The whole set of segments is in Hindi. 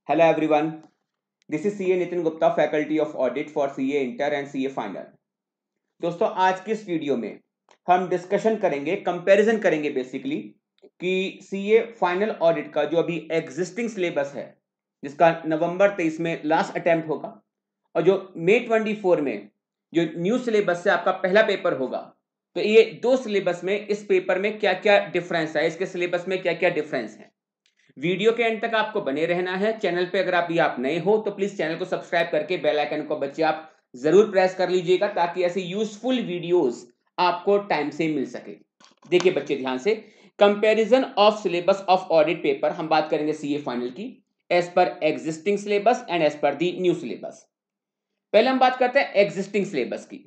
Hello everyone, this is CA Nitin Gupta, faculty of audit for CA inter and CA final. दोस्तों, आज की इस वीडियो में हम डिस्कशन करेंगे, कंपैरिजन करेंगे बेसिकली कि CA फाइनल ऑडिट का जो अभी एग्जिस्टिंग सिलेबस है, जिसका नवंबर 23 में लास्ट अटेम्प्ट होगा, और जो मई 24 में जो न्यू सिलेबस से आपका पहला पेपर होगा, तो ये दो सिलेबस में इस पेपर में क्या क्या डिफरेंस है, इसके सिलेबस में क्या क्या डिफरेंस है। वीडियो के एंड तक आपको बने रहना है। चैनल पे अगर आप नए हो तो प्लीज चैनल को सब्सक्राइब करके बेल आइकन को बच्चे आप जरूर प्रेस कर लीजिएगा, ताकि ऐसे यूजफुल वीडियोस आपको टाइम से मिल सके। देखिए बच्चे ध्यान से, comparison of syllabus of audit paper हम बात करेंगे सीए फाइनल की as per existing syllabus and as per the new syllabus. पहले हम बात करते हैं एग्जिस्टिंग सिलेबस की।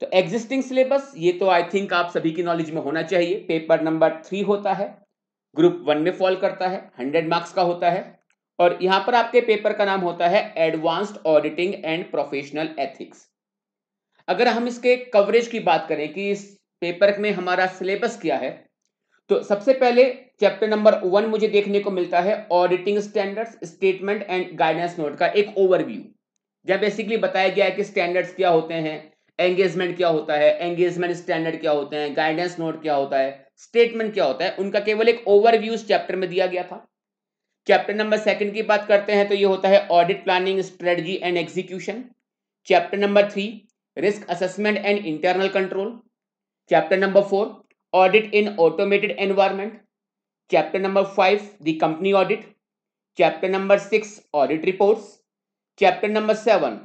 तो एग्जिस्टिंग सिलेबस ये तो आई थिंक आप सभी की नॉलेज में होना चाहिए। पेपर नंबर 3 होता है, ग्रुप 1 में फॉल करता है, 100 मार्क्स का होता है, और यहां पर आपके पेपर का नाम होता है advanced auditing and professional ethics. अगर हम इसके कवरेज की बात करें कि इस पेपर में हमारा सिलेबस क्या है, तो सबसे पहले चैप्टर नंबर 1 मुझे देखने को मिलता है auditing standards, statement and guidance note का एक ओवरव्यू, जब बेसिकली बताया गया है कि स्टैंडर्ड्स क्या होते हैं, एंगेजमेंट क्या होता है, एंगेजमेंट स्टैंडर्ड क्या होते हैं, गाइडेंस नोट क्या होता है, स्टेटमेंट क्या होता है, उनका केवल एक ओवरव्यू इस चैप्टर में दिया गया था। चैप्टर नंबर 2 की बात करते हैं तो ये होता है audit planning, strategy and execution. Chapter number 3 risk assessment and internal control. Chapter number 4 audit in automated environment. Chapter number 5 the company audit. Chapter number 6 audit reports. Chapter number 7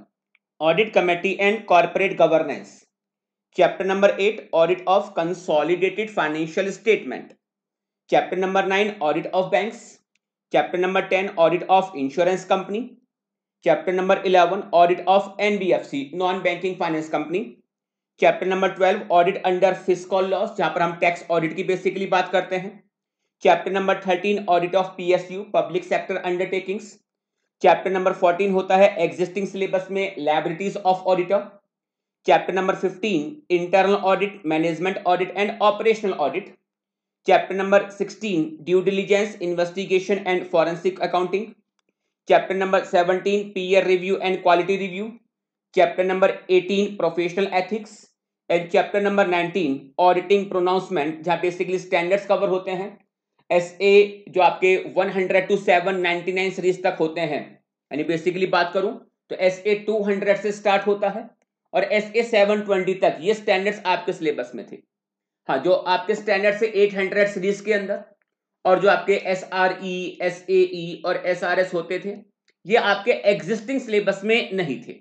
audit committee and corporate governance. Chapter number 8 audit of consolidated financial statement. Chapter number 9 audit of banks. Chapter number 10 audit of insurance company. Chapter number 11 audit of NBFC, non banking finance company. Chapter number 12 audit under fiscal loss, जहां पर हम टैक्स ऑडिट की बेसिकली बात करते हैं। Chapter number 13 audit of PSU, public sector undertakings. Chapter number 14 होता है एग्जिस्टिंग सिलेबस में liabilities of auditor. Chapter number 15 internal audit, management audit and operational audit. Chapter number 16 due diligence, investigation and forensic accounting. Chapter number 17 peer review and quality review. Chapter number 18 professional ethics. And chapter number 19 auditing pronouncement, जहां बेसिकली स्टैंडर्ड्स कवर होते हैं। एसए जो आपके 100 टू 799 सीरीज तक होते हैं, यानी बेसिकली बात करूं तो एसए 200 से स्टार्ट होता है और एसए 720 तक ये स्टैंडर्ड्स आपके सिलेबस में थे। हाँ, जो आपके स्टैंडर्ड से 800 सीरीज के अंदर और जो आपके एसआरई, एसएई और एसआरएस होते थे, ये आपके एग्जिस्टिंग सिलेबस में नहीं थे।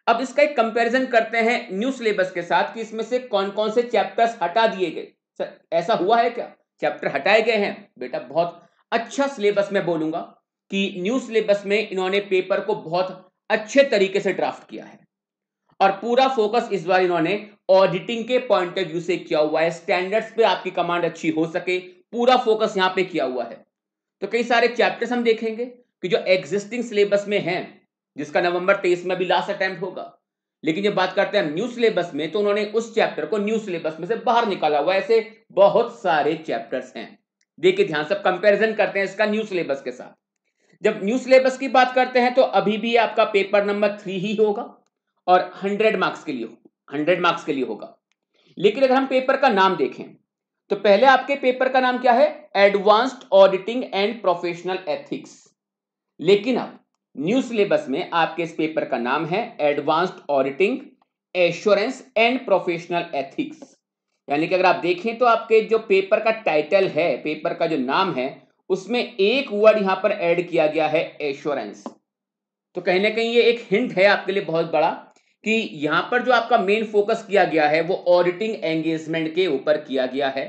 अब इसका एक कंपैरिजन करते हैं न्यू सिलेबस के साथ कि इसमें से कौन कौन से चैप्टर्स हटा दिए गए। सर, ऐसा हुआ है क्या, चैप्टर हटाए गए हैं? बेटा, बहुत अच्छा सिलेबस मैं बोलूंगा कि न्यू सिलेबस में इन्होंने पेपर को बहुत अच्छे तरीके से ड्राफ्ट किया है और पूरा फोकस इस बार इन्होंने ऑडिटिंग के पॉइंट ऑफ व्यू से किया हुआ है। स्टैंडर्ड्स पे आपकी कमांड अच्छी हो सके, पूरा फोकस यहां पे किया हुआ है। तो कई सारे चैप्टर्स हम देखेंगे कि जो एग्जिस्टिंग सिलेबस में हैं, जिसका नवंबर 23 में भी लास्ट अटेम्प्ट होगा, लेकिन जब बात करते हैं न्यू सिलेबस में तो उन्होंने उस चैप्टर को न्यू सिलेबस में से बाहर निकाला हुआ है। ऐसे बहुत सारे चैप्टर्स हैं। देखिए ध्यान से, कंपैरिजन करते हैं इसका न्यू सिलेबस के साथ। जब न्यू सिलेबस की बात करते हैं तो अभी भी आपका पेपर नंबर 3 ही होगा और 100 मार्क्स के लिए होगा। लेकिन अगर हम पेपर का नाम देखें तो पहले आपके पेपर का नाम क्या है? Advanced auditing and professional ethics. लेकिन अब न्यू सिलेबस में आपके इस पेपर का नाम है advanced auditing, assurance and professional ethics. यानी कि अगर आप देखें तो आपके जो पेपर का टाइटल है, पेपर का जो नाम है, उसमें एक वर्ड यहां पर ऐड किया गया है, एश्योरेंस। तो कहीं ना कहीं ये एक हिंट है आपके लिए बहुत बड़ा कि यहां पर जो आपका मेन फोकस किया गया है वो ऑडिटिंग एंगेजमेंट के ऊपर किया गया है।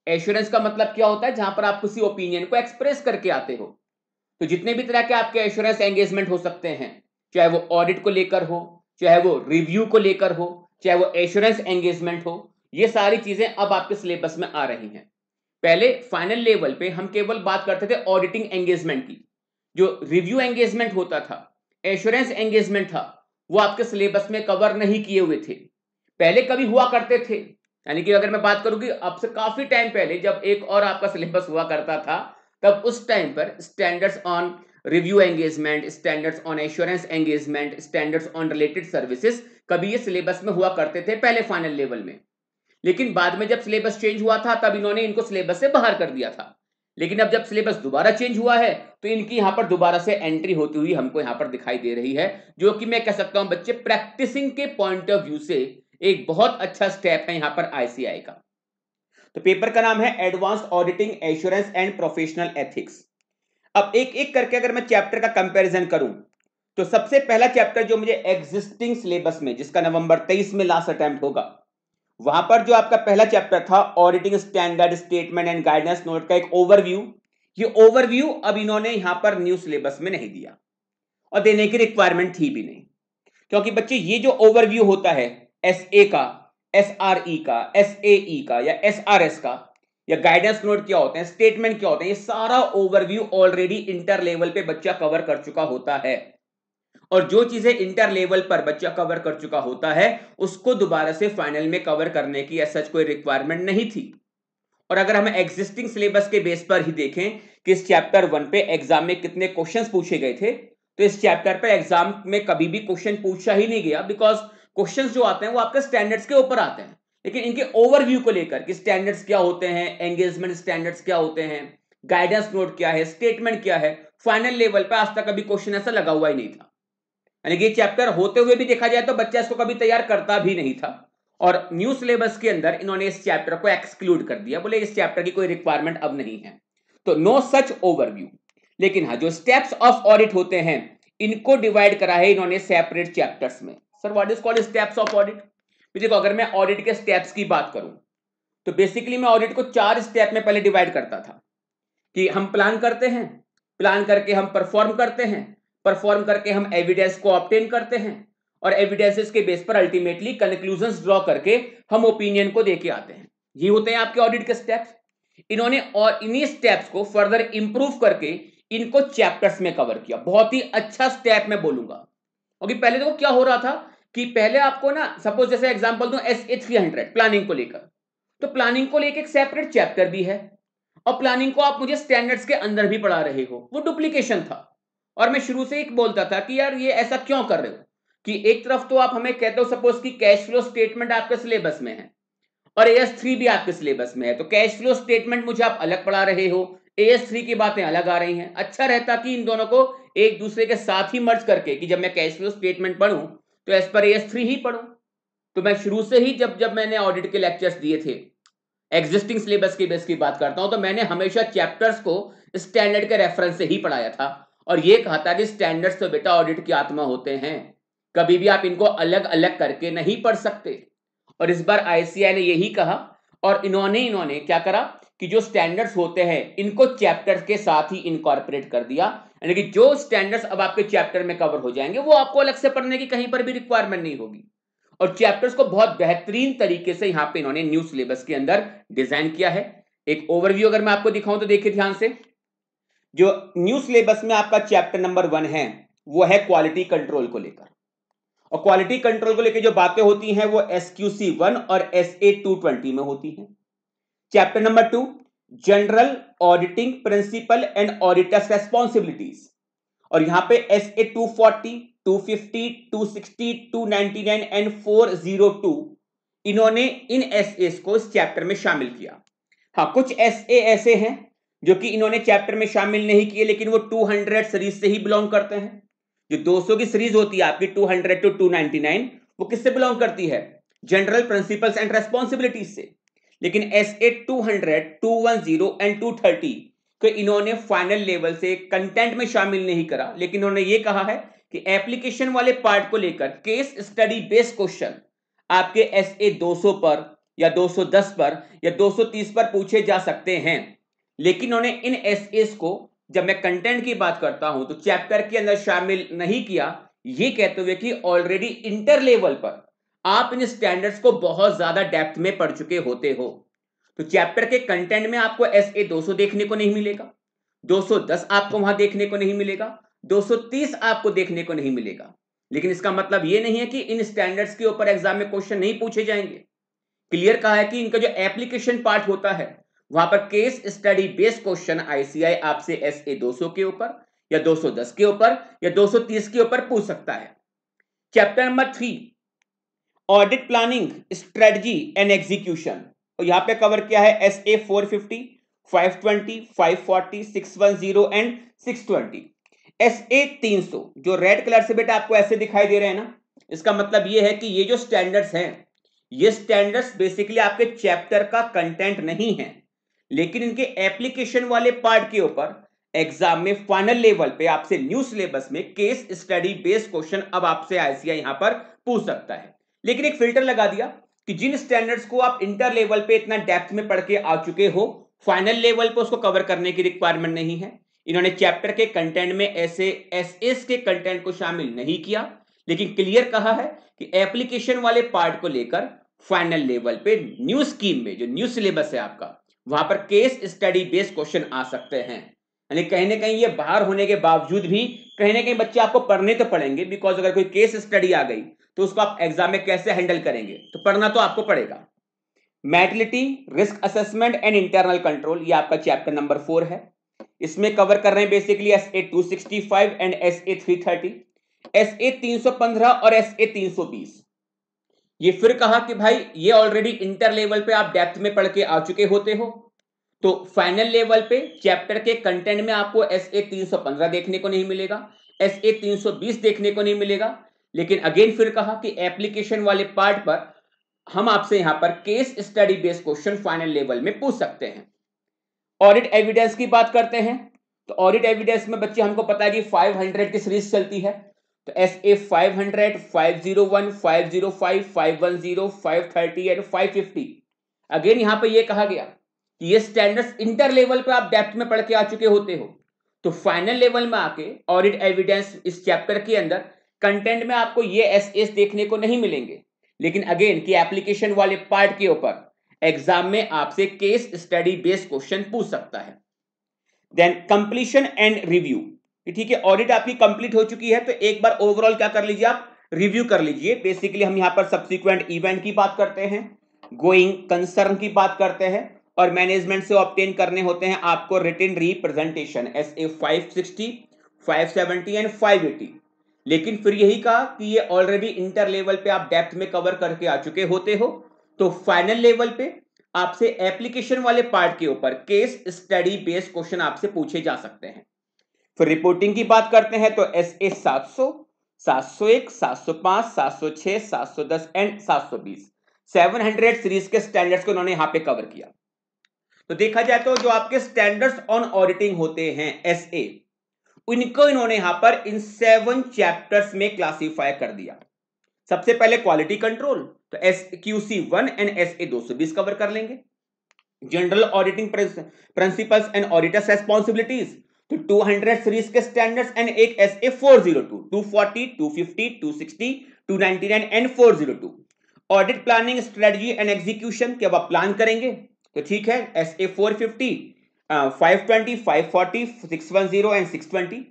एश्योरेंस का मतलब क्या होता है? जहां पर आप किसी ओपिनियन को एक्सप्रेस करके आते हो। तो जितने भी तरह के आपके एश्योरेंस एंगेजमेंट हो सकते हैं, चाहे वो ऑडिट को लेकर हो, चाहे वो रिव्यू को लेकर हो, चाहे वो एश्योरेंस एंगेजमेंट हो, ये सारी चीजें अब आपके सिलेबस में आ रही हैं। पहले फाइनल लेवल पे हम केवल बात करते थे ऑडिटिंग एंगेजमेंट की। जो रिव्यू एंगेजमेंट होता था, एश्योरेंस एंगेजमेंट था, वो आपके सिलेबस में कवर नहीं किए हुए थे। पहले कभी हुआ करते थे, यानी कि अगर मैं बात करूं कि अब से काफी टाइम पहले जब एक और आपका सिलेबस हुआ करता था, तब उस टाइम पर standards on review engagement, standards on assurance engagement, standards on related services, कभी ये सिलेबस में हुआ करते थे पहले फाइनल लेवल में, लेकिन बाद में जब सिलेबस चेंज हुआ था तब इन्होंने इनको सिलेबस से बाहर कर दिया था। लेकिन अब जब सिलेबस दोबारा चेंज हुआ है तो इनकी यहां पर दोबारा से एंट्री होती हुई हमको यहां पर दिखाई दे रही है, जो कि मैं कह सकता हूं बच्चे प्रैक्टिसिंग के पॉइंट ऑफ व्यू से एक बहुत अच्छा स्टेप है यहां पर आईसीआई का। तो पेपर का नाम है advanced auditing assurance and professional ethics. अब एक एक करके अगर मैं चैप्टर का कंपैरिजन करूं तो सबसे पहला चैप्टर जो मुझे एग्जिस्टिंग सिलेबस में, जिसका नवंबर 23 में लास्ट अटेम्प्ट होगा, वहां पर जो आपका पहला चैप्टर था auditing standard statement and guidance note का एक ओवरव्यू, ये ओवरव्यू अब इन्होंने यहां पर न्यू सिलेबस में नहीं दिया और देने की रिक्वायरमेंट थी भी नहीं, क्योंकि बच्चे ये जो ओवरव्यू होता है एसए का, एसआरई का, एसएई का या एसआरएस का, या गाइडेंस नोट क्या होते हैं, स्टेटमेंट क्या होते हैं, ये सारा ओवरव्यू ऑलरेडी इंटर लेवल पे बच्चा कवर कर चुका होता है। और जो चीजें इंटर लेवल पर बच्चा कवर कर चुका होता है उसको दोबारा से फाइनल में कवर करने की ऐसा कोई रिक्वायरमेंट नहीं थी। और अगर हम एग्जिस्टिंग सिलेबस के बेस पर ही देखें कि इस चैप्टर 1 पे एग्जाम में कितने क्वेश्चंस पूछे गए थे, तो इस चैप्टर पे एग्जाम में कभी भी क्वेश्चन पूछा ही नहीं गया, बिकॉज क्वेश्चंस जो आते हैं वो आपके स्टैंडर्ड्स के ऊपर आते हैं, लेकिन इनके ओवरव्यू को लेकर कि स्टैंडर्ड्स क्या होते हैं, एंगेजमेंट स्टैंडर्ड्स क्या होते हैं, गाइडेंस नोट क्या है, स्टेटमेंट क्या है, फाइनल लेवल पर आज तक कभी क्वेश्चन ऐसा लगा हुआ ही नहीं था। यानी कि चैप्टर होते हुए भी देखा जाए तो बच्चा इसको कभी तैयार करता भी नहीं था, और न्यू सिलेबस के अंदर इन्होंने इस चैप्टर को एक्सक्लूड कर दिया, बोले इस चैप्टर की कोई रिक्वायरमेंट अब नहीं है, तो नो सच ओवरव्यू। लेकिन हाँ, जो स्टेप्स ऑफ ऑडिट होते हैं इनको डिवाइड करा है इन्होंने सेपरेट चैप्टर्स में। Sir what is called steps of audit? देखो, अगर मैं ऑडिट के स्टेप्स की बात करूं तो बेसिकली मैं ऑडिट को 4 स्टेप में पहले डिवाइड करता था कि हम प्लान करते हैं, प्लान करके हम परफॉर्म करते हैं, परफॉर्म करके हम एविडेंस को ऑब्टेन करते हैं, और एविडेंसेस के बेस पर अल्टीमेटली कंक्लूजन्स ड्रॉ करके हम ओपिनियन को देके आते हैं। ये होते हैं आपके ऑडिट के स्टेप्स। इन्होंने और इन्हीं स्टेप्स को फर्दर इंप्रूव करके इनको चैप्टर्स में कवर किया। बहुत ही अच्छा स्टेप मैं बोलूंगा, क्योंकि पहले देखो क्या हो रहा था कि पहले आपको ना, सपोज जैसे एग्जांपल दूं SA300 प्लानिंग को लेकर, तो प्लानिंग को लेकर एक सेपरेट चैप्टर भी है, और प्लानिंग को आप मुझे स्टैंडर्ड्स के अंदर भी पढ़ा रहे हो, वो डुप्लीकेशन था। और मैं शुरू से ही बोलता था कि यार ये ऐसा क्यों कर रहे हो, कि एक तरफ तो आप हमें कहते हो सपोज कि कैश फ्लो स्टेटमेंट आपके सिलेबस में है और AS3 भी आपके सिलेबस में है, तो कैश फ्लो स्टेटमेंट मुझे आप अलग पढ़ा रहे हो, AS3 की बातें अलग आ रही हैं। अच्छा रहता कि इन दोनों को एक दूसरे के साथ ही मर्ज करके, कि जब मैं कैश फ्लो स्टेटमेंट पढ़ूं तो एज पर AS3 ही पढ़ूं। तो मैं शुरू से ही जब जब मैंने ऑडिट के लेक्चर्स दिए थे, एग्जिस्टिंग सिलेबस की बेस की बात करता हूं, तो मैंने हमेशा चैप्टर्स को स्टैंडर्ड के रेफरेंस से ही पढ़ाया था, और ये कहा था कि स्टैंडर्ड्स तो बेटा ऑडिट की आत्मा होते हैं, कभी भी आप इनको अलग अलग करके नहीं पढ़ सकते। और इस बार आईसीआई ने यही कहा, और इन्होंने क्या करा कि जो स्टैंडर्ड्स होते हैं इनको चैप्टर के साथ ही इनकॉर्पोरेट कर दिया, यानी कि जो स्टैंडर्ड्स अब आपके चैप्टर में कवर हो जाएंगे वो आपको अलग से पढ़ने की कहीं पर भी रिक्वायरमेंट नहीं होगी। और चैप्टर्स को बहुत बेहतरीन तरीके से यहां पे इन्होंने न्यू सिलेबस के अंदर डिजाइन किया है। एक ओवरव्यू अगर मैं आपको दिखाऊं तो देखिए ध्यान से, जो न्यू सिलेबस में आपका चैप्टर नंबर 1 है वो है क्वालिटी कंट्रोल को लेकर, और क्वालिटी कंट्रोल को लेकर जो बातें होती हैं वो SQC1 और SA220 में होती हैं। Chapter number 2 general auditing principle and auditors responsibilities, और यहां पे SA240, 250, 260, 299 एंड 402 इन्होंने इन एसएस को इस चैप्टर में शामिल किया। हाँ, कुछ एसए ऐसे हैं जो कि इन्होंने चैप्टर में शामिल नहीं किए, लेकिन वो 200 सीरीज से ही बिलोंग करते हैं। जो 200 की सीरीज होती है आपकी 200 टू 299, वो किससे बिलोंग करती है? जनरल प्रिंसिपल्स एंड रेस्पॉन्सिबिलिटीज से। लेकिन SA200, 210 एंड 230 को इन्होंने फाइनल लेवल से कंटेंट में शामिल नहीं करा, लेकिन उन्होंने ये कहा है कि एप्लीकेशन वाले पार्ट को लेकर केस स्टडी बेस्ड क्वेश्चन आपके SA200 पर या 210 पर या 230 पर पूछे जा सकते हैं। लेकिन उन्होंने इन एसएस को, जब मैं कंटेंट की बात करता हूं, तो चैप्टर के अंदर शामिल नहीं किया, ये कहते हुए कि ऑलरेडी इंटर लेवल पर आप इन स्टैंडर्ड्स को बहुत ज्यादा डेप्थ में पढ़ चुके होते हो। तो चैप्टर के कंटेंट में आपको SA200 देखने को नहीं मिलेगा, 210 आपको वहां देखने को नहीं मिलेगा, 230 आपको देखने को नहीं मिलेगा। लेकिन इसका मतलब यह नहीं है कि इन स्टैंडर्ड्स के ऊपर एग्जाम में क्वेश्चन नहीं पूछे जाएंगे। क्लियर कहा है कि इनका जो एप्लीकेशन पार्ट होता है वहां पर case study based question ICI आपसे SA200 के ऊपर या 210 के ऊपर या 230 के ऊपर पूछ सकता है। Chapter number 3 audit planning strategy and execution, और यहां पे कवर किया है SA 450, 520, 540, 610 एंड 620। SA 300 जो रेड कलर से बेटा आपको ऐसे दिखाई दे रहे हैं ना, इसका मतलब ये है कि ये जो स्टैंडर्ड्स हैं, ये स्टैंडर्ड्स बेसिकली आपके चैप्टर का कंटेंट नहीं है, लेकिन इनके एप्लीकेशन वाले पार्ट के ऊपर एग्जाम में फाइनल लेवल पे आपसे न्यू सिलेबस में केस स्टडी बेस्ड क्वेश्चन अब आपसे आईसीआई यहां पर पूछ सकता है। लेकिन एक फिल्टर लगा दिया कि जिन स्टैंडर्ड्स को आप इंटर लेवल पे इतना डेप्थ में पढ़ के आ चुके हो, फाइनल लेवल पे उसको कवर करने की रिक्वायरमेंट नहीं है। इन्होंने चैप्टर के कंटेंट में ऐसे एसएस के कंटेंट को शामिल नहीं किया, लेकिन क्लियर कहा है कि एप्लीकेशन वाले पार्ट को लेकर फाइनल लेवल पे न्यू स्कीम में जो न्यू सिलेबस है आपका, वहां पर केस स्टडी बेस्ड क्वेश्चन आ सकते हैं। यानी कहीं ना कहीं ये बाहर होने के बावजूद भी कहीं ना कहीं बच्चे आपको पढ़ने तो पड़ेंगे, बिकॉज अगर कोई केस स्टडी आ गई तो उसको आप एग्जाम में कैसे हैंडल करेंगे, तो पढ़ना तो आपको पड़ेगा। Materiality, risk assessment and internal control, ये आपका चैप्टर नंबर 4 है। इसमें कवर कर रहे हैं basically SA 265 and SA 330, SA 315 और SA 320। ये फिर कहा कि भाई ये ऑलरेडी इंटर लेवल पे आप डेप्थ में पढ़ के आ चुके होते हो, तो फाइनल लेवल पे चैप्टर के कंटेंट में आपको SA 315 देखने को नहीं मिलेगा, SA 320 देखने को नहीं मिलेगा। लेकिन अगेन फिर कहा कि एप्लीकेशन वाले पार्ट पर हम आपसे यहां पर case study based question final level में पूछ सकते हैं। ऑडिट एविडेंस की बात करते हैं, तो ऑडिट एविडेंस में बच्चे हमको पता है कि 500 की सीरीज चलती है, तो SA 500, 501, 505, 510, 530 एंड 550। अगेन यहां पर यह कहा गया कि ये स्टैंडर्ड्स इंटर लेवल पे आप डेप्थ में पढ़ के आ चुके होते हो, तो फाइनल लेवल में आके ऑडिट एविडेंस इस चैप्टर के अंदर कंटेंट में आपको ये SS देखने को नहीं मिलेंगे, लेकिन अगेन कि एप्लीकेशन वाले पार्ट के ऊपर एग्जाम में आपसे केस स्टडी बेस्ड क्वेश्चन पूछ सकता है। देन कंप्लीशन एंड रिव्यू, ठीक है, ऑडिट आपकी कंप्लीट हो चुकी है, तो एक बार ओवरऑल क्या कर लीजिए, आप रिव्यू कर लीजिए। बेसिकली हम यहां पर सब्सिक्वेंट इवेंट की बात करते हैं, गोइंग कंसर्न की बात करते हैं, और मैनेजमेंट से ऑब्टेन करने होते हैं आपको रिटन रिप्रेजेंटेशन SA 560, 570 एंड 580। लेकिन फिर यही कहा कि ये ऑलरेडी इंटर लेवल पे आप डेप्थ में कवर करके आ चुके होते हो, तो फाइनल लेवल पे आपसे एप्लीकेशन वाले पार्ट के ऊपर केस स्टडी बेस्ड क्वेश्चन आपसे पूछे जा सकते हैं। फिर रिपोर्टिंग की बात करते हैं, तो SA 700, 701, 705, 706, 710 एंड 720, 700 सीरीज के स्टैंडर्ड्स को उन्होंने यहां पे कवर किया। तो देखा जाए तो जो आपके स्टैंडर्ड्स ऑन ऑडिटिंग होते हैं SA, उनको इन्होंने यहां पर इन 7 चैप्टर्स में क्लासिफाई कर दिया। सबसे पहले क्वालिटी कंट्रोल, तो QC 1 एंड SA 220 कवर कर लेंगे। General auditing principles and auditors responsibilities, तो 200 सीरीज के स्टैंडर्ड्स एंड एक SA 402, 240, 250, 260, 299 and 402। Audit planning strategy and execution, कि अब आप प्लान करेंगे तो ठीक है, SA 450, 520, 540, 610 एंड 620।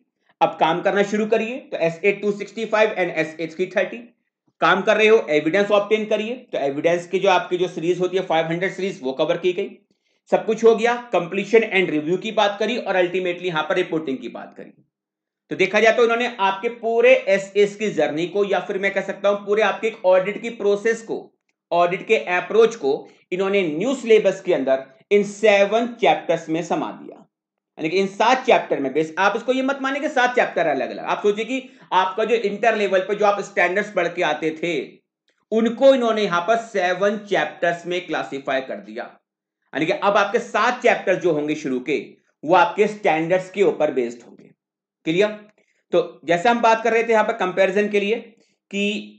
अब काम करना शुरू करिए, तो SA 265 एंड SA 330। काम कर रहे हो, एविडेंस ऑब्टेन करिए, तो एविडेंस की जो आपकी जो सीरीज होती है 500 सीरीज, वो कवर की गई। सब कुछ हो गया, कंप्लीशन एंड रिव्यू की बात करी, और अल्टीमेटली यहां पर रिपोर्टिंग की बात करी। तो देखा जाए तो इन्होंने आपके पूरे SS की जर्नी को, या फिर मैं कह सकता हूं पूरे आपके ऑडिट की प्रोसेस को, ऑडिट के अप्रोच को इन्होंने न्यू सिलेबस के अंदर इन 7 चैप्टर्स में समा दिया। यानी कि इन 7 चैप्टर में बेस, आप इसको ये मत माने कि 7 चैप्टर अलग अलग, आप सोचिए कि आपका जो इंटर लेवल पर जो आप स्टैंडर्ड्स पढ़ के आते थे, उनको इन्होंने यहां पर 7 चैप्टर्स में क्लासिफाई कर दिया। यानी कि अब आपके 7 चैप्टर जो होंगे शुरू के, वो आपके स्टैंडर्ड्स के ऊपर बेस्ड होंगे। क्लियर? तो जैसे हम बात कर रहे थे यहां पर कंपैरिजन के लिए कि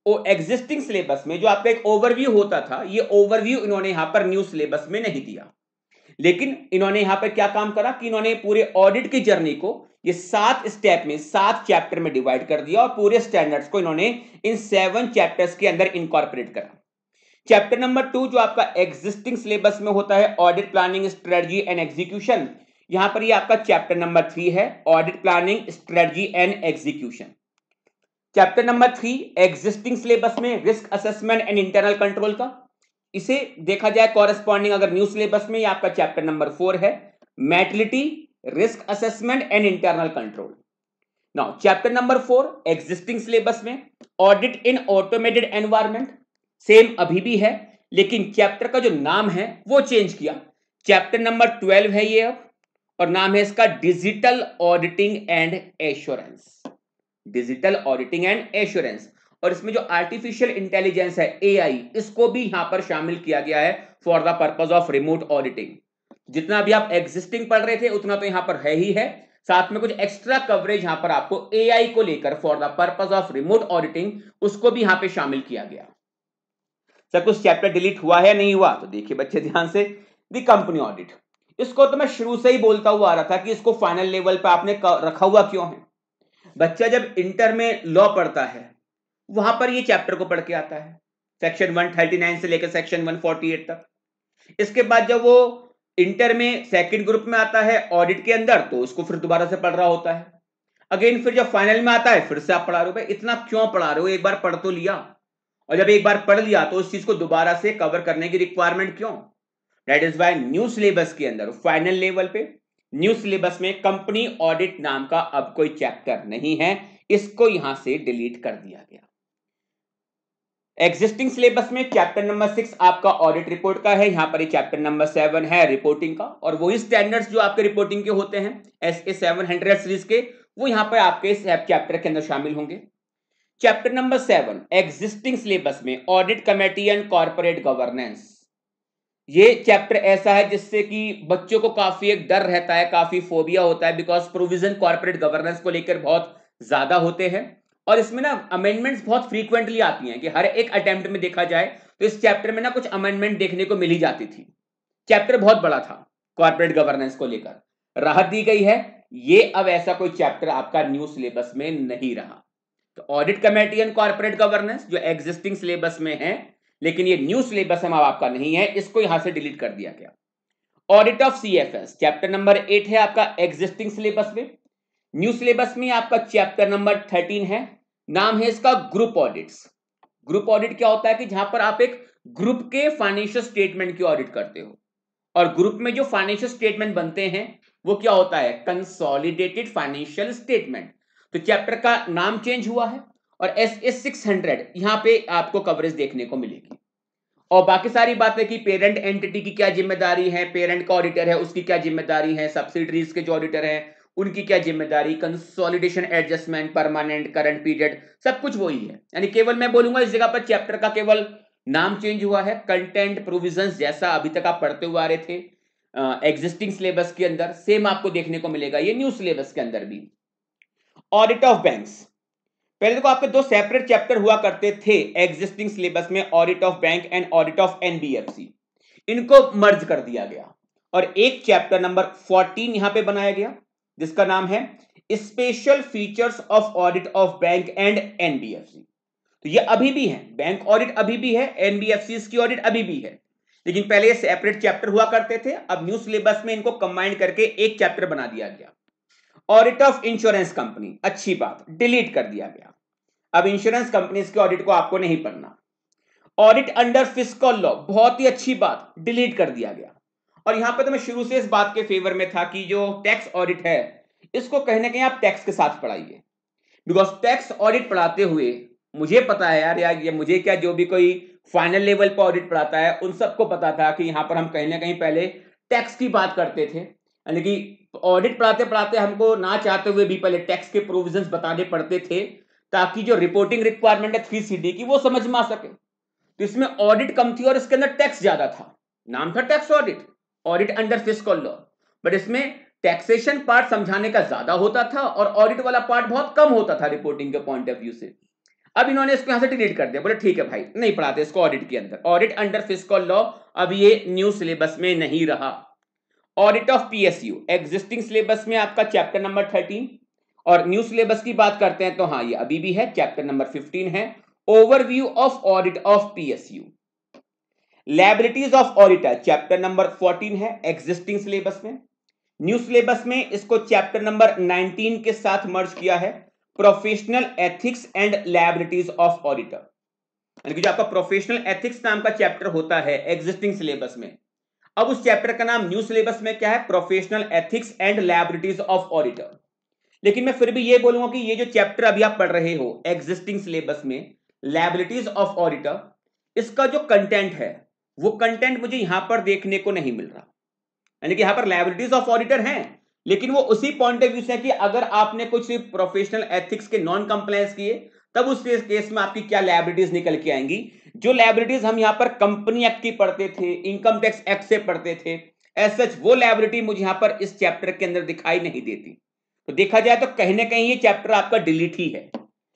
वो एग्जिस्टिंग सिलेबस में जो आपका एक ओवरव्यू होता था, ये ओवरव्यू इन्होंने यहां पर न्यू सिलेबस में नहीं दिया, लेकिन इन्होंने यहां पर क्या काम करा कि इन्होंने पूरे ऑडिट की जर्नी को ये 7 स्टेप में 7 चैप्टर में डिवाइड कर दिया, और पूरे स्टैंडर्ड्स को इन्होंने इन 7 चैप्टर्स के अंदर इनकॉर्पोरेट करा। चैप्टर नंबर 2 जो आपका एग्जिस्टिंग सिलेबस में होता है, audit planning strategy and execution, यहां पर ये आपका चैप्टर नंबर 3 है, audit planning strategy and execution. Chapter number 3 existing syllabus में risk assessment and internal control का, इसे देखा जाए कॉरेस्पॉन्डिंग अगर न्यू सिलेबस में, ये आपका चैप्टर नंबर 4 है। Materiality, risk assessment and internal control. Now chapter number 4 existing syllabus में audit in automated environment same अभी भी है, लेकिन चैप्टर का जो नाम है वो चेंज किया। चैप्टर नंबर 12 है ये अब, और नाम है इसका digital auditing and assurance. Digital auditing and assurance, और इसमें जो आर्टिफिशियल इंटेलिजेंस है एआई, इसको भी यहां पर शामिल किया गया है for the purpose of remote auditing. जितना भी आप एग्जिस्टिंग पढ़ रहे थे उतना तो यहां पर है ही है, साथ में कुछ एक्स्ट्रा कवरेज यहां पर आपको एआई को लेकर for the purpose of remote auditing उसको भी यहां पे शामिल किया गया। सर कुछ चैप्टर डिलीट हुआ है नहीं हुआ? तो देखिए बच्चे ध्यान से, द कंपनी ऑडिट, इसको तो मैं शुरू से ही बोलता हुआ आ रहा था कि इसको फाइनल लेवल पे आपने रखा हुआ क्यों है। बच्चा जब इंटर में लॉ पढ़ता है वहां पर ये चैप्टर को पढ़ के आता है, सेक्शन 139 से लेकर सेक्शन 148 तक। इसके बाद जब वो इंटर में सेकंड ग्रुप में आता है ऑडिट के अंदर, तो उसको फिर दोबारा से पढ़ रहा होता है। अगेन फिर जब फाइनल में आता है फिर से आप पढ़ा रहे हो। भाई इतना क्यों पढ़ा रहे हो, एक बार पढ़ तो लिया, और जब एक बार पढ़ लिया तो उस चीज को दोबारा से कवर करने की रिक्वायरमेंट क्यों? That is why new syllabus के अंदर फाइनल लेवल पे न्यू सिलेबस में कंपनी ऑडिट नाम का अब कोई चैप्टर नहीं है, इसको यहां से डिलीट कर दिया गया। एग्जिस्टिंग सिलेबस में चैप्टर नंबर 6 आपका ऑडिट रिपोर्ट का है, यहां पर ये चैप्टर नंबर 7 है रिपोर्टिंग का, और वही स्टैंडर्ड्स जो आपके रिपोर्टिंग के होते हैं SA 700 सीरीज के, वो यहां पर आपके इस चैप्टर के अंदर शामिल होंगे। चैप्टर नंबर 7 एग्जिस्टिंग सिलेबस में audit committee and corporate governance, ये चैप्टर ऐसा है जिससे कि बच्चों को काफी एक डर रहता है, काफी फोबिया होता है, बिकॉज प्रोविजन कॉर्पोरेट गवर्नेंस को लेकर बहुत ज्यादा होते हैं, और इसमें ना अमेंडमेंट्स बहुत फ्रीक्वेंटली आती हैं कि हर एक अटेम्प्ट में देखा जाए तो इस चैप्टर में ना कुछ अमेंडमेंट देखने को मिल ही जाती थी। चैप्टर बहुत बड़ा था कॉर्पोरेट गवर्नेंस को लेकर, राहत दी गई है, ये अब ऐसा कोई चैप्टर आपका न्यू सिलेबस में नहीं रहा। तो audit committee and corporate governance जो एग्जिस्टिंग सिलेबस में है, लेकिन ये न्यू सिलेबस में आपका नहीं है, इसको यहां से डिलीट कर दिया गया। Audit of CFS chapter number 8 है आपका एग्जिस्टिंग सिलेबस में। न्यू सिलेबस में आपका चैप्टर नंबर 13 है, नाम है इसका ग्रुप ऑडिट्स। ग्रुप ऑडिट क्या होता है कि जहां पर आप एक ग्रुप के फाइनेंशियल स्टेटमेंट की ऑडिट करते हो, और ग्रुप में जो फाइनेंशियल स्टेटमेंट बनते हैं वो क्या होता है, कंसोलिडेटेड फाइनेंशियल स्टेटमेंट। तो चैप्टर का नाम चेंज हुआ है, और SA 600 यहां पे आपको कवरेज देखने को मिलेगी, और बाकी सारी बातें कि पेरेंट एंटिटी की क्या जिम्मेदारी है, पेरेंट का ऑडिटर है उसकी क्या जिम्मेदारी है, सब्सिडरीज के जो ऑडिटर है उनकी क्या जिम्मेदारी, consolidation adjustment, permanent, current period, सब कुछ वही है। यानी केवल मैं बोलूंगा इस जगह पर चैप्टर का केवल नाम चेंज हुआ है, कंटेंट प्रोविजंस जैसा अभी तक आप पढ़ते हुए आ रहे थे एग्जिस्टिंग सिलेबस के अंदर सेम आपको देखने को मिलेगा ये न्यू सिलेबस के अंदर भी। ऑडिट ऑफ बैंक्स, पहले तो आपके दो सेपरेट चैप्टर हुआ करते थे एग्जिस्टिंग सिलेबस में, audit of bank and audit of NBFC, इनको मर्ज कर दिया गया और एक चैप्टर नंबर 14 यहां पे बनाया गया जिसका नाम है special features of audit of bank and NBFC। तो ये अभी भी है, बैंक ऑडिट अभी भी है, NBFC की ऑडिट अभी भी है, लेकिन पहले ये सेपरेट चैप्टर हुआ करते थे, अब न्यू सिलेबस में इनको कंबाइन करके एक चैप्टर बना दिया गया। ऑडिट ऑफ इंश्योरेंस कंपनी, अच्छी बात, डिलीट कर दिया गया, अब इंश्योरेंस कंपनीज के ऑडिट को आपको नहीं पढ़ना। ऑडिट अंडर फिस्कल लॉ, बहुत ही अच्छी बात, डिलीट कर दिया गया। और यहां पे तो मैं शुरू से इस बात के फेवर में था कि जो टैक्स ऑडिट है इसको कहीं ना कहीं आप टैक्स के साथ पढ़ाइए, बिकॉज टैक्स ऑडिट पढ़ाते हुए मुझे पता है यार ये मुझे क्या, जो भी कोई फाइनल लेवल पर ऑडिट पढ़ाता है उन सबको पता था कि यहां पर हम कहीं ना कहीं पहले टैक्स की बात करते थे, यानी कि ऑडिट पढ़ाते पढ़ाते हमको ना चाहते हुए भी पहले टैक्स के प्रोविजंस बताने पड़ते थे ताकि जो रिपोर्टिंग रिक्वायरमेंट है 3CD की वो समझ में आ सके। तो इसमें ऑडिट कम थी और इसके अंदर टैक्स ज्यादा था, नाम था tax audit, audit under fiscal law, but इसमें टैक्सेशन पार्ट समझाने का ज्यादा होता था और ऑडिट वाला पार्ट बहुत कम होता था रिपोर्टिंग के पॉइंट ऑफ व्यू से। अब इन्होंने इसको यहां से डिलीट कर दिया, बोले ठीक है भाई नहीं पढ़ाते इसको ऑडिट के अंदर, ऑडिट अंडर फिस्कल लॉ अब ये न्यू सिलेबस में नहीं रहा। Audit of PSU existing syllabus में आपका चैप्टर नंबर 13, और न्यू सिलेबस की बात करते हैं तो हाँ ये अभी भी है, चैप्टर नंबर 15 है, overview of audit of PSU। Liabilities of auditor chapter number 14 है एग्जिस्टिंग सिलेबस में, न्यू सिलेबस में इसको चैप्टर नंबर 19 के साथ मर्ज किया है, professional ethics and liabilities of auditor. यानी कि जो आपका प्रोफेशनल एथिक्स नाम का चैप्टर होता है एग्जिस्टिंग सिलेबस में, अब उस चैप्टर का नाम न्यू सिलेबस में क्या है, professional ethics and liabilities of auditor. लेकिन मैं फिर भी ये बोलूंगा कि ये जो चैप्टर अभी आप पढ़ रहे हो एग्जिस्टिंग सिलेबस में लायबिलिटीज ऑफ ऑडिटर, इसका जो कंटेंट है वो कंटेंट मुझे यहां पर देखने को नहीं मिल रहा। यानी कि यहां पर लायबिलिटीज ऑफ ऑडिटर हैं, लेकिन वो उसी पॉइंट ऑफ व्यू से कि अगर आपने कुछ प्रोफेशनल एथिक्स के नॉन कंप्लायंस किए तब उस केस में आपकी क्या लायबिलिटीज निकल के आएंगी। जो लायबिलिटीज हम यहां पर कंपनी एक्ट की पढ़ते थे, इनकम टैक्स एक्ट से पढ़ते थे, एज सच वो लायबिलिटी मुझे यहां पर इस चैप्टर के अंदर दिखाई नहीं देती। तो देखा जाए तो कहीं ना कहीं ये चैप्टर आपका डिलीट ही है,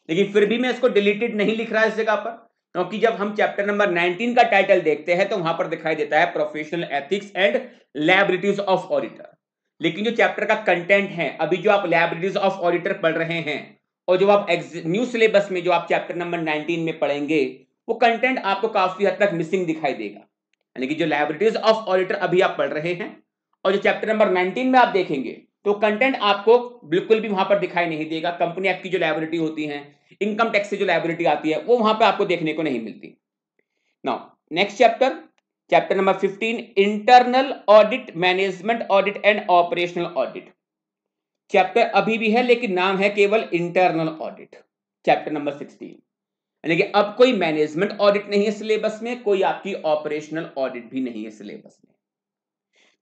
लेकिन फिर भी मैं इसको डिलीटेड नहीं लिख रहा इस जगह पर, क्योंकि जब हम चैप्टर नंबर 19 का टाइटल देखते हैं तो वहां पर दिखाई देता है professional ethics and liabilities of auditor. लेकिन जो चैप्टर का कंटेंट है, अभी जो आप लायबिलिटीज ऑफ ऑडिटर पढ़ रहे हैं और जो आप न्यू सिलेबस में जो आप चैप्टर नंबर 19 में पढ़ेंगे, वो कंटेंट आपको काफी हद तक मिसिंग दिखाई देगा। यानी कि जो लायबिलिटीज ऑफ ऑडिटर अभी आप पढ़ रहे हैं और जो चैप्टर नंबर 19 में आप देखेंगे तो कंटेंट आपको बिल्कुल भी वहां पर दिखाई नहीं देगा। कंपनी एक्ट की जो लायबिलिटी होती है, इनकम टैक्स से जो लायबिलिटी आती है, वो वहां पर आपको देखने को नहीं मिलती। Now next chapter number 15, internal audit, management audit and operational audit. Chapter अभी भी है लेकिन नाम है केवल इंटरनल ऑडिट, चैप्टर नंबर 16। यानी कि अब कोई मैनेजमेंट ऑडिट नहीं है सिलेबस में, कोई आपकी ऑपरेशनल ऑडिट भी नहीं है सिलेबस में।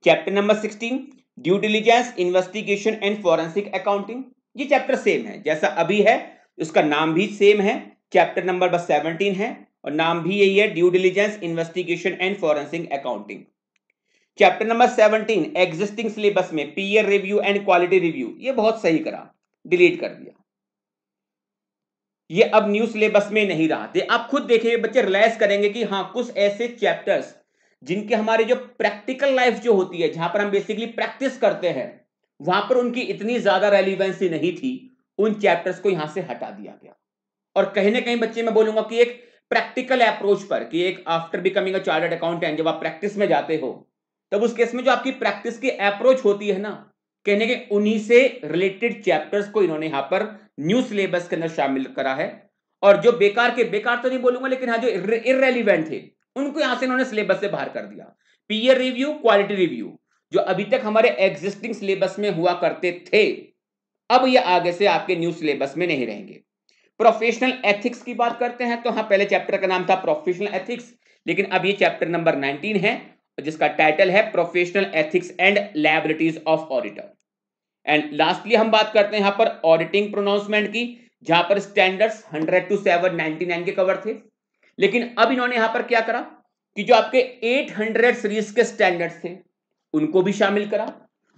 Chapter number 16, due diligence, investigation and forensic accounting. ये चैप्टर सेम है जैसा अभी है, उसका नाम भी सेम है, चैप्टर नंबर बस 17 है और नाम भी यही है, due diligence, investigation and forensic accounting. Chapter number 17 existing syllabus में peer review and quality review, ये बहुत सही करा, डिलीट कर दिया, ये अब न्यू सिलेबस में नहीं रहा। आप खुद देखिए बच्चे रियलाइज करेंगे कि हाँ कुछ ऐसे चैप्टर्स जिनके हमारे जो प्रैक्टिकल लाइफ जो होती है, जहां पर हम बेसिकली प्रैक्टिस करते हैं, वहां पर उनकी इतनी ज्यादा रेलिवेंसी नहीं थी, उन चैप्टर्स को यहां से हटा दिया गया। और कहीं ना कहीं बच्चे मैं बोलूंगा कि एक प्रैक्टिकल अप्रोच पर, कि एक after becoming a chartered accountant जब आप प्रैक्टिस में जाते हो तब उस केस में जो आपकी प्रैक्टिस की अप्रोच होती है ना, कहने के उन्हीं से रिलेटेड चैप्टर्स को इन्होंने यहां पर न्यू सिलेबस के अंदर शामिल करा है। और जो बेकार के, बेकार तो नहीं बोलूंगा लेकिन हाँ जो इररेलीवेंट थे उनको यहां से इन्होंने सिलेबस से बाहर कर दिया। पीयर रिव्यू, क्वालिटी रिव्यू जो अभी तक हमारे एग्जिस्टिंग सिलेबस में हुआ करते थे, अब ये आगे से आपके न्यू सिलेबस में नहीं रहेंगे। प्रोफेशनल एथिक्स की बात करते हैं तो हाँ पहले चैप्टर का नाम था प्रोफेशनल एथिक्स, लेकिन अब ये चैप्टर नंबर 19 है जिसका टाइटल है professional ethics and liabilities of auditor. And lastly हम बात करते हैं यहां पर ऑडिटिंग प्रोनाउंसमेंट की, जहां पर स्टैंडर्ड्स 100 to 799 के कवर थे, लेकिन अब इन्होंने यहां पर क्या करा कि जो आपके 800 सीरीज के स्टैंडर्ड्स थे उनको भी शामिल करा,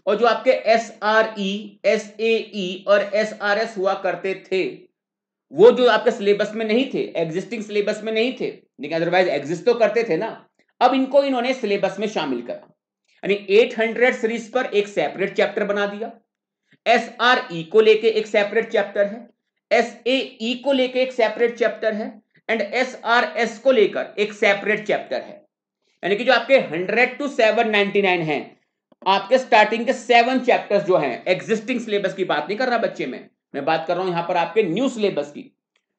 और जो आपके SRE, SAE और SRS हुआ करते थे वो जो आपके सिलेबस में नहीं थे, एग्जिस्टिंग सिलेबस में नहीं थे लेकिन अदरवाइज एग्जिस्ट तो करते थे ना, अब इनको इन्होंने सिलेबस में शामिल करा। यानी 800 सीरीज पर एक सेपरेट चैप्टर बना दिया, SRE को लेके एक सेपरेट चैप्टर है, SAE को लेके एक सेपरेट चैप्टर है एंड SRS को लेकर एक सेपरेट चैप्टर है। यानी कि जो आपके 100 to 799 हैं, आपके स्टार्टिंग के 7 चैप्टर्स जो हैं, एग्जिस्टिंग सिलेबस की बात नहीं कर रहा बच्चे मैं बात कर रहा हूं यहां पर आपके न्यू सिलेबस की।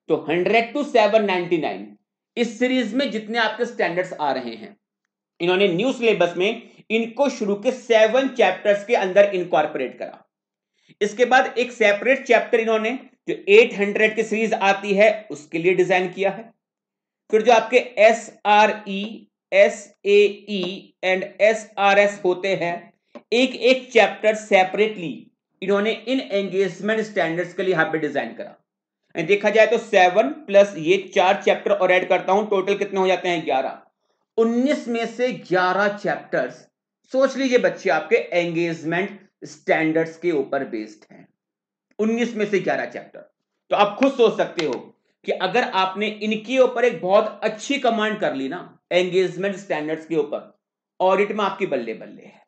तो 100 to 799 इस सीरीज में जितने आपके स्टैंडर्ड्स आ रहे हैं, इन्होंने न्यू सिलेबस में इनको शुरू के 7 चैप्टर्स के अंदर इनकॉर्पोरेट करा। इसके बाद एक सेपरेट चैप्टर इन्होंने जो 800 की सीरीज आती है उसके लिए डिजाइन किया है। फिर जो आपके SRE, SAE एंड SRS होते हैं, एक एक चैप्टर सेपरेटली इन्होंने इन एंगेजमेंट स्टैंडर्ड्स के लिए यहां पे डिजाइन करा। देखा जाए तो 7 प्लस ये 4 चैप्टर और ऐड करता हूं, टोटल कितने हो जाते हैं 11। 19 में से 11 चैप्टर्स सोच लीजिए बच्चे आपके एंगेजमेंट स्टैंडर्ड्स के ऊपर बेस्ड हैं। 19 में से 11 चैप्टर। तो आप खुद सोच सकते हो कि अगर आपने इनके ऊपर एक बहुत अच्छी कमांड कर ली ना एंगेजमेंट स्टैंडर्ड्स के ऊपर, ऑडिट में आपकी बल्ले बल्ले है।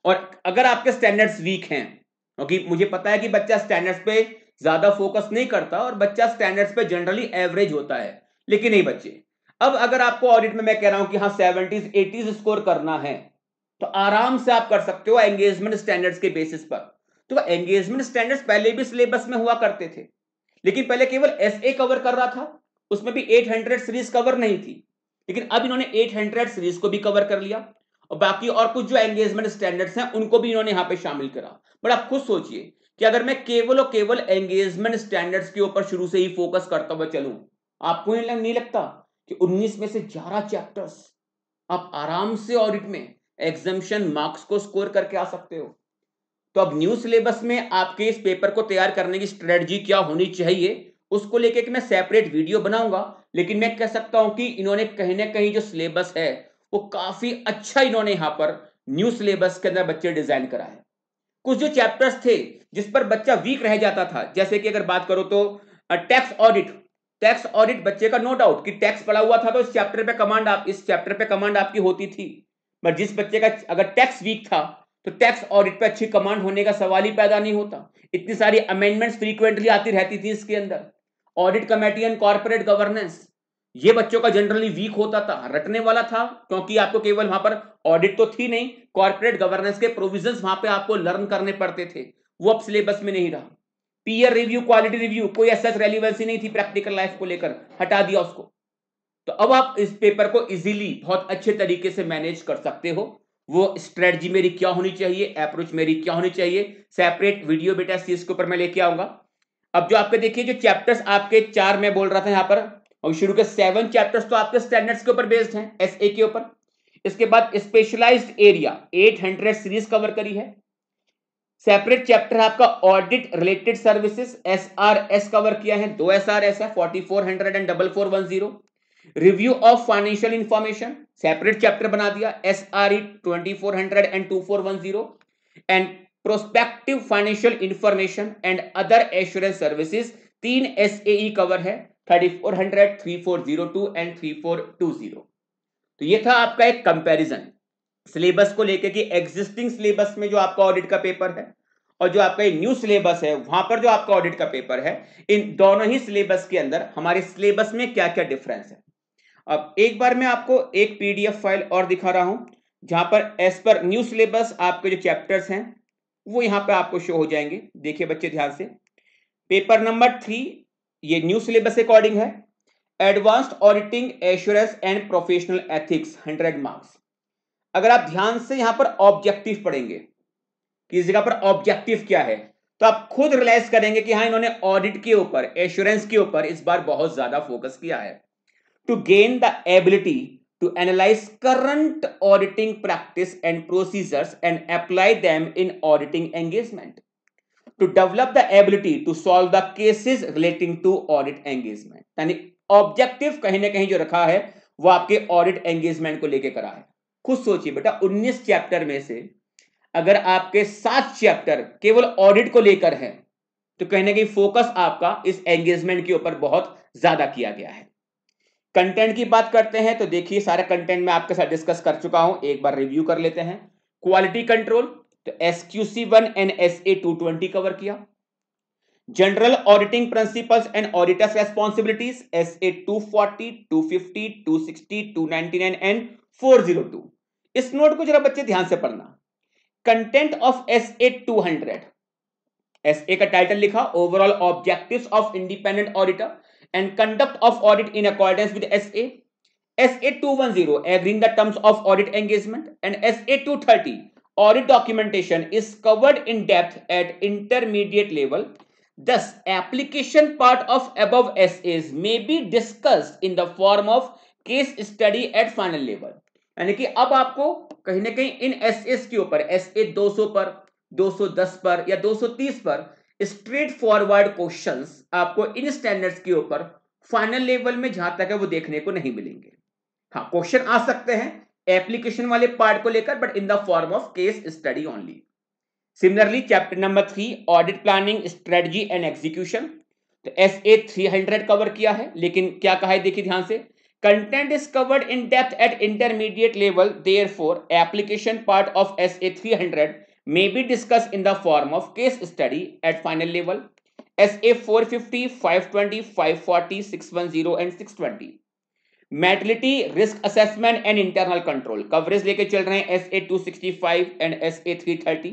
और अगर आपके स्टैंडर्ड्स वीक हैं, क्योंकि मुझे पता है कि बच्चा स्टैंडर्ड्स पे ज्यादा फोकस नहीं करता और बच्चा स्टैंडर्ड्स पे जनरली एवरेज होता है, लेकिन नहीं बच्चे, अब अगर आपको ऑडिट में मैं कह रहा हूं कि हाँ 70s 80s स्कोर करना है तो आराम से आप कर सकते हो एंगेजमेंट स्टैंडर्ड्स के बेसिस पर। तो एंगेजमेंट स्टैंडर्ड्स पहले भी सिलेबस में हुआ करते थे, लेकिन पहले केवल SA कवर कर रहा था, उसमें भी 800 सीरीज कवर नहीं थी, लेकिन अब इन्होंने 800 सीरीज को भी कवर कर लिया। और बाकी और कुछ जो एंगेजमेंट स्टैंडर्ड्स हैं उनको भी इन्होंने यहां पे शामिल करा। बट आप खुद सोचिए कि अगर मैं केवल और केवल एंगेजमेंट स्टैंडर्ड्स के ऊपर शुरू से ही फोकस करता हुआ चलूं, आपको नहीं लगता कि 19 में से 11 चैप्टर्स आप आराम से ऑडिट में एग्जामिशन मार्क्स को स्कोर करके आ सकते हो। तो अब न्यू सिलेबस में आपके इस पेपर को तैयार करने की स्ट्रेटजी क्या होनी चाहिए उसको लेके कि मैं सेपरेट वीडियो बनाऊंगा, लेकिन मैं कह सकता हूं कि इन्होंने कहीं ना कहीं जो सिलेबस है वो काफी अच्छा इन्होंने यहां पर न्यू सिलेबस के अंदर बच्चे डिजाइन करा है। कुछ जो चैप्टर्स थे जिस पर बच्चा वीक रह जाता था, जैसे कि अगर बात करो तो टैक्स ऑडिट बच्चे का नो डाउट कि टैक्स पढ़ा हुआ था तो इस चैप्टर पे कमांड आपकी होती थी। बट जिस बच्चे का अगर टैक्स वीक था तो टैक्स ऑडिट पे अच्छी कमांड होने का सवाल ही पैदा नहीं होता। इतनी सारी अमेंडमेंट्स फ्रीक्वेंटली आती रहती थी इसके अंदर। Audit committee and corporate governance ये बच्चों का जनरली वीक होता था, रटने वाला था, क्योंकि आपको केवल वहां पर ऑडिट तो थी नहीं, कॉर्पोरेट गवर्नेंस के प्रोविजंस वहां पे आपको लर्न करने पड़ते थे, वो अब सिलेबस में नहीं रहा। पीयर रिव्यू, क्वालिटी रिव्यू, कोई ऐसा रेलिवेंसी नहीं थी प्रैक्टिकल लाइफ को लेकर, हटा दिया उसको। तो अब आप इस पेपर को इजीली बहुत अच्छे तरीके से मैनेज कर सकते हो। वो स्ट्रेटजी मेरी क्या होनी चाहिए, अप्रोच मेरी क्या होनी चाहिए, सेपरेट वीडियो बेटा इस चीज के ऊपर मैं लेके आऊंगा। अब जो आपके देखिए जो चैप्टर्स आपके 4 मैं बोल रहा था यहां पर, और शुरू के 7 चैप्टर्स तो आपके स्टैंडर्ड्स के ऊपर बेस्ड हैं, एसए के ऊपर। इसके बाद स्पेशलाइज्ड एरिया 800 सीरीज कवर करी है। सेपरेट चैप्टर आपका audit related services SRS cover किया है, 2 एसआरएस है, 4400 and 4410। Review of financial information separate chapter बना दिया, SRE 2400 and 2410। And prospective financial information and other assurance services 3 SAE cover है, 3400, 3402 एंड 3420। तो ये था आपका एक कंपैरिजन सिलेबस को लेके कि एग्जिस्टिंग सिलेबस में जो आपका ऑडिट का पेपर है और जो आपका न्यू सिलेबस है वहां पर जो आपका ऑडिट का पेपर है, इन दोनों ही सिलेबस के अंदर हमारे सिलेबस में क्या क्या डिफरेंस है। अब एक बार मैं आपको एक पीडीएफ फाइल और दिखा रहा हूं जहां पर एज पर न्यू सिलेबस आपके जो चैप्टर्स हैं वो यहां पे आपको शो हो जाएंगे। देखिए बच्चे ध्यान से, पेपर नंबर 3 ये न्यू सिलेबस अकॉर्डिंग है, advanced auditing assurance and professional ethics 100 marks. अगर आप ध्यान से यहां पर ऑब्जेक्टिव पढ़ेंगे कि इस जगह पर ऑब्जेक्टिव क्या है, तो आप खुद रियलाइज करेंगे कि हाँ इन्होंने ऑडिट के ऊपर, एश्योरेंस के ऊपर इस बार बहुत ज्यादा फोकस किया है। To gain the ability to analyze current auditing practice and procedures and apply them in auditing engagement, to develop the ability to solve the cases relating to audit engagement। यानी ऑब्जेक्टिव कहीं ना कहीं जो रखा है वो आपके ऑडिट एंगेजमेंट को लेकर करा है। खुद सोचिए बेटा 19 चैप्टर में से अगर आपके 7 चैप्टर केवल ऑडिट को लेकर है तो कहीं ना कहीं फोकस आपका इस एंगेजमेंट के ऊपर बहुत ज्यादा किया गया है। कंटेंट की बात करते हैं तो देखिए सारा कंटेंट मैं आपके साथ डिस्कस कर चुका हूं, एक बार रिव्यू कर लेते हैं। क्वालिटी कंट्रोल तो SQC1 एंड SA220 कवर किया। General auditing principles and auditors responsibilities SA240, 250, 260, 299 and 402। इस नोट को जरा बच्चे ध्यान से पढ़ना। कंटेंट ऑफ SA200, SA का टाइटल लिखा overall objectives of independent auditor and conduct of audit in accordance with SA. SA210 agreeing the terms of audit engagement, and SA230 audit documentation is covered in depth at intermediate level. Thus, application part of above SAs may be discussed in the form of case study at final level. यानी कि अब आपको कहीं ना कहीं इन SAs के ऊपर SA 200 पर, 210 पर या 230 पर स्ट्रेट फॉरवर्ड क्वेश्चंस आपको इन स्टैंडर्ड्स के ऊपर फाइनल लेवल में जहां तक है वो देखने को नहीं मिलेंगे। हाँ क्वेश्चन आ सकते हैं एप्लीकेशन वाले पार्ट को लेकर, but in the form of case study only. Similarly chapter number 3 audit planning strategy and execution तो SA300 कवर किया है, लेकिन क्या कहा है देखिए ध्यान से, content is covered in depth eight intermediate level, therefore application part of SA300 may be discussed in the form of case study at final level. SA450, 520, 540, 610 and 620 materiality risk assessment and internal control coverage लेके चल रहे हैं SA265 एंड SA330।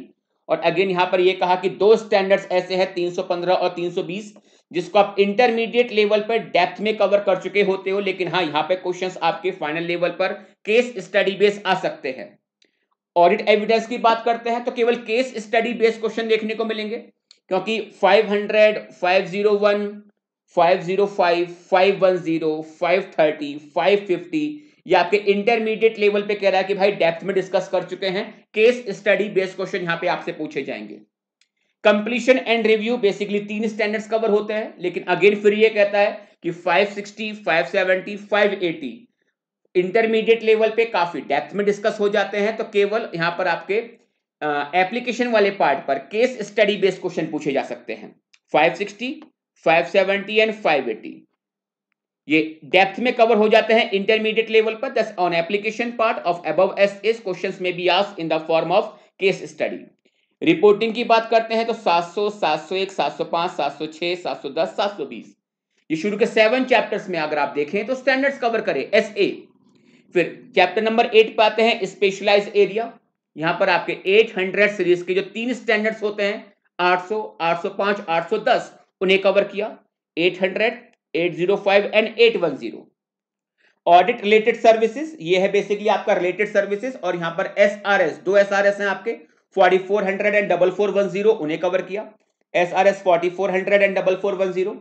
और अगेन यहां पर यह कहा कि 2 स्टैंडर्ड्स ऐसे हैं 315 और 320 जिसको आप इंटरमीडिएट लेवल पर डेप्थ में कवर कर चुके होते हो, लेकिन हाँ यहां पे क्वेश्चंस आपके फाइनल लेवल पर केस स्टडी बेस आ सकते हैं। ऑडिट एविडेंस की बात करते हैं तो केवल केस स्टडी बेस्ड क्वेश्चन देखने को मिलेंगे, क्योंकि 500, 501, 505, 510, 530, 550 ये आपके इंटरमीडिएट लेवल पे कह रहा है कि भाई डेप्थ में डिस्कस कर चुके हैं। केस स्टडी बेस्ड क्वेश्चन यहां पे आपसे पूछे जाएंगे। Completion and review basically 3 standards cover होते हैं, लेकिन अगेन फिर ये कहता है कि 560, 570, 580 इंटरमीडिएट लेवल पे काफी डेप्थ में डिस्कस हो जाते हैं, तो केवल यहां पर आपके एप्लीकेशन वाले पार्ट पर केस स्टडी बेस्ड क्वेश्चन पूछे जा सकते हैं। 560, 570 एंड 580 ये डेप्थ में कवर हो जाते हैं इंटरमीडिएट लेवल पर। दस on application part of above SS questions में be asked in the form of case study. Reporting की बात करते हैं तो 700, 701, 705, 706, 710, 720 ये शुरू के 7 चैप्टर्स में अगर आप देखें तो स्टैंडर्ड्स कवर करें एसए। फिर चैप्टर नंबर 8 पे आते हैं स्पेशलाइज एरिया। यहां पर आपके 800 सीरीज के जो 3 स्टैंडर्ड्स होते हैं 800, 805, 810 उन्हें कवर किया। 800, 805 एंड 810। ऑडिट रिलेटेड सर्विसेज ये है बेसिकली आपका रिलेटेड सर्विसेज, और यहां पर एसआरएस 2 एसआरएस हैं आपके 4400 एंड 4410 उन्हें कवर किया। SRS 4400 and 4410।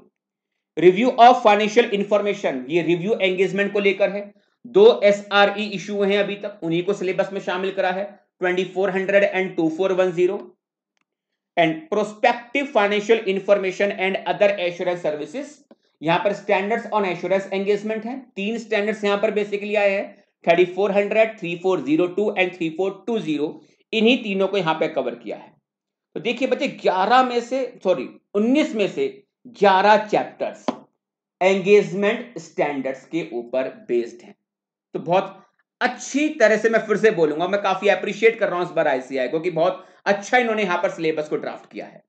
Review of financial information ये रिव्यू एंगेजमेंट को लेकर है। 2 एसआरई इशू हैं अभी तक, उन्हीं को सिलेबस में शामिल करा है 2400 and 2410। And prospective financial information and other assurance services यहां पर स्टैंडर्ड्स ऑन एश्योरेंस एंगेजमेंट है। 3 स्टैंडर्ड्स यहां पर बेसिकली आए हैं 3400, 3402 एंड 3420 इन्हीं तीनों को यहां पे कवर किया है। तो देखिए बच्चे 19 में से 11 चैप्टर्स एंगेजमेंट स्टैंडर्ड्स के ऊपर बेस्ड हैं। तो बहुत अच्छी तरह से मैं फिर से बोलूंगा, मैं काफी अप्रिशिएट कर रहा हूं इस बार आईसीएआई को कि बहुत अच्छा इन्होंने यहां पर सिलेबस को ड्राफ्ट किया है।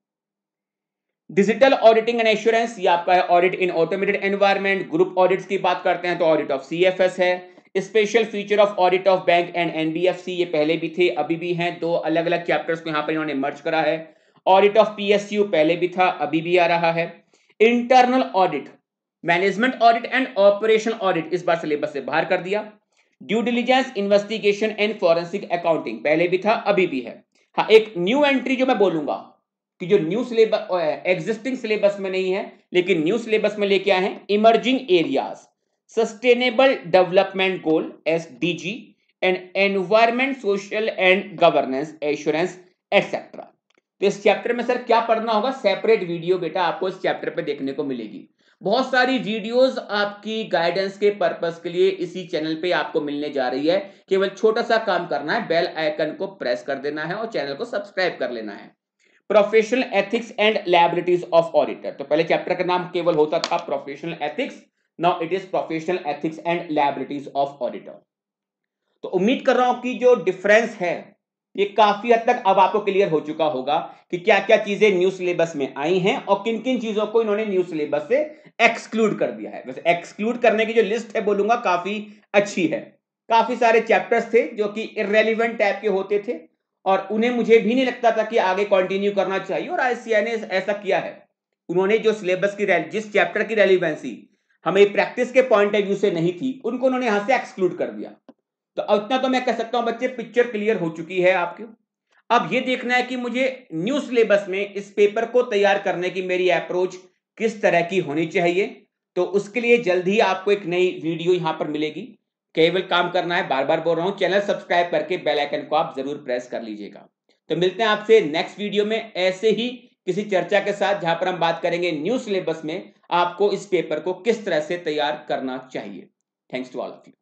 डिजिटल ऑडिटिंग एंड एश्योरेंस ये आपका है audit in automated environment. Group audits की बात करते हैं तो ऑडिट ऑफ सीएफएस है। Special feature of audit of bank and NBFC ये पहले भी थे अभी भी हैं, 2 अलग अलग चैप्टर्स को यहां पर इन्होंने मर्ज करा है। ऑडिट ऑफ पीएसयू पहले भी था अभी भी आ रहा है। Internal audit, management audit and operation audit इस बार सिलेबस से बाहर कर दिया। Due diligence, investigation and forensic accounting पहले भी था अभी भी है। हाँ, एक न्यू एंट्री जो मैं बोलूंगा कि जो न्यू सिलेबस एग्जिस्टिंग सिलेबस में नहीं है लेकिन न्यू सिलेबस में लेके आए हैं, emerging areas, sustainable development goal SDG and environment social and governance assurance etcetera. तो इस चैप्टर में सर क्या पढ़ना होगा, सेपरेट वीडियो बेटा आपको इस चैप्टर पे देखने को मिलेगी। बहुत सारी वीडियोस आपकी गाइडेंस के पर्पस के लिए इसी चैनल पे आपको मिलने जा रही है। केवल छोटा सा काम करना है, बेल आइकन को प्रेस कर देना है और चैनल को सब्सक्राइब कर लेना है। Professional ethics and liabilities of auditor, तो पहले चैप्टर का नाम केवल होता था professional ethics, now it is professional ethics and liabilities of auditor. तो उम्मीद कर रहा हूं कि जो डिफरेंस है ये काफी हद तक अब आपको क्लियर हो चुका होगा कि क्या क्या चीजें न्यू सिलेबस में आई हैं और किन किन चीजों को इन्होंने न्यू सिलेबस से एक्सक्लूड कर दिया है। वैसे एक्सक्लूड करने की जो लिस्ट है बोलूंगा काफी अच्छी है। काफी सारे चैप्टर्स थे जो कि इररेलेवेंट टाइप के होते थे और उन्हें मुझे भी नहीं लगता था कि आगे कंटिन्यू करना चाहिए, और आईसीएआई ने ऐसा किया है। उन्होंने जो सिलेबस की जिस चैप्टर की रेलिवेंसी हमें प्रैक्टिस के पॉइंट ऑफ व्यू से नहीं थी उनको उन्होंने यहां से एक्सक्लूड कर दिया। तो इतना तो मैं कह सकता हूं बच्चे, पिक्चर क्लियर हो चुकी है आपकी। अब ये देखना है कि मुझे न्यू सिलेबस में इस पेपर को तैयार करने की मेरी अप्रोच किस तरह की होनी चाहिए। तो उसके लिए जल्द ही आपको एक नई वीडियो यहां पर मिलेगी। केवल काम करना है, बार बार बोल रहा हूं, चैनल सब्सक्राइब करके बेल आइकन को आप जरूर प्रेस कर लीजिएगा। तो मिलते हैं आपसे नेक्स्ट वीडियो में ऐसे ही किसी चर्चा के साथ, जहां पर हम बात करेंगे न्यू सिलेबस में आपको इस पेपर को किस तरह से तैयार करना चाहिए। Thanks to all of you.